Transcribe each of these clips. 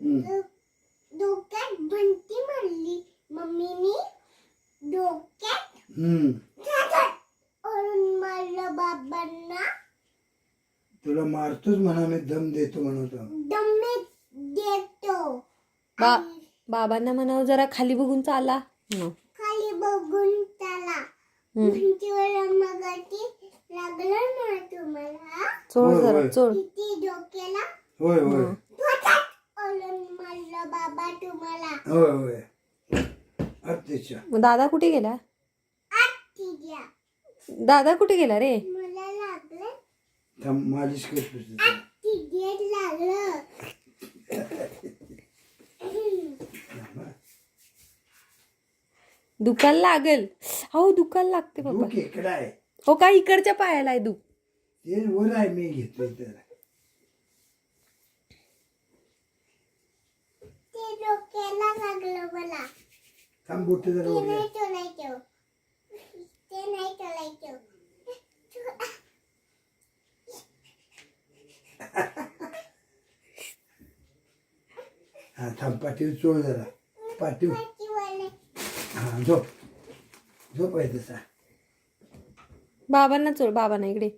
डोक्यात भंटी मारली मम्मीनी. डोक्यात ओरडून मारलं बाबांना. तुला मारतोच म्हणा, मी दम देतो म्हणतो. दम देतो. बाबांना म्हणावं जरा खाली बघून चाला. खाली बघून चाला. भिंतीवर मगाची लागलं ना तुम्हाला. चोळ जरा चोळ. किती डोक्याला. होय होय ओरडून मारलं बाबा तुम्हाला. होय होय. अत्याच्या मग दादा कुठे गेला? आत्ती द्या. दादा कुठे गेला रे? मला लागलं. थांब, मालिश करतो. आत्ती द्या लागलं. दुखायला लागल. हो दुखायला लागते बाबा. दुख इकडं आहे, हो का इकडच्या पायाला आहे दुख. ते वर आहे, मी घेतोय तर. ते डोक्याला लागलं मला. थांब, बोट जरा ते वर नाही घे. चोलायचं. ते नाही चोलायचं. हा थांब, पाठीवर चोळ जरा. पाठीवर. पाठीवाले. हा झोप, झोप आहे तसा. बाबांना चोळ. बाबांना इकडे.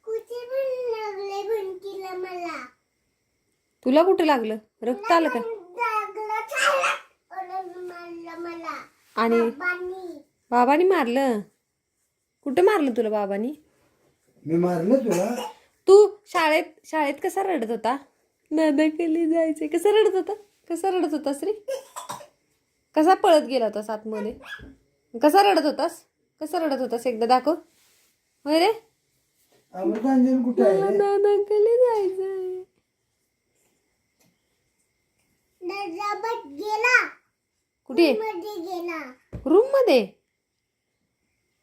कुठे पण लागले भिंतीला मला. तुला कुठे लागलं? रक्त आलं का? लागलं चालत. ओरडून मारलं मला. आणि बाबांनी. बाबांनी मारलं? कुठं मारलं तुला बाबांनी? मी मारलं तुला? तू शाळेत कसा रडत होता? दादाकडे जायचंय. कसा रडत होता? कसा रडत होतास रे? कसा पळत गेला होतास आतमध्ये? कसा रडत होतास? कसा रडत होतास? एकदा दाखव. होय रे? अमृतांजन कुठे आहे रे? दादाकडे जायचंय. दर्जाबत गेला. कुठे? मध्ये गेला. रूम मध्ये?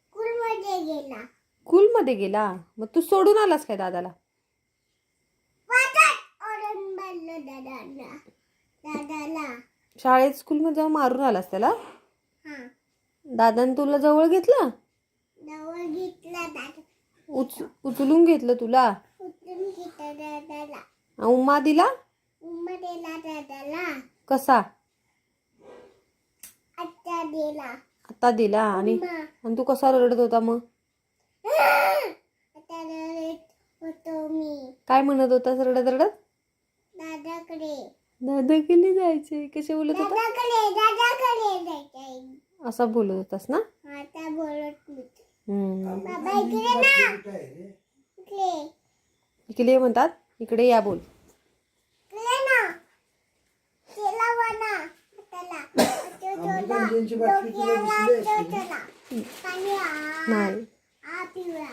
स्कूलमध्ये गेला. स्कूल मध्ये गेला? मग तू सोडून आलास काय दादाला? वाटत ओरडून मारलं दादाला. शाळेत स्कूल मध्ये जाऊन मारून आलास त्याला? हा. दादाने तुला जवळ घेतलं? जवळ घेतला दादा. उचलून घेतलं तुला? उचलून घेतला दादाला. उम्मा दिला? उम्मा दिला दादाला. कसा? आत्ता दिला. आता दिला. आणि तू कसा रडत होता मग? आता रडत होतो मी. काय म्हणत होतास रडत रडत? दादाकडे. दादाकडे जायचंय. कसे बोलत होता? दादाकडे जायचंय. असा बोलत होतास ना? आता बोलत मी. बाबा इकडे ना. कुठे आहे रे? इकडे. इकडे ये म्हणतात. इकडे या बोल. इकडे ना. केला वना. त्याला. अमृतांजनची बाटली तुला दिसली असेल ना? पाणी नाही. पिवळा.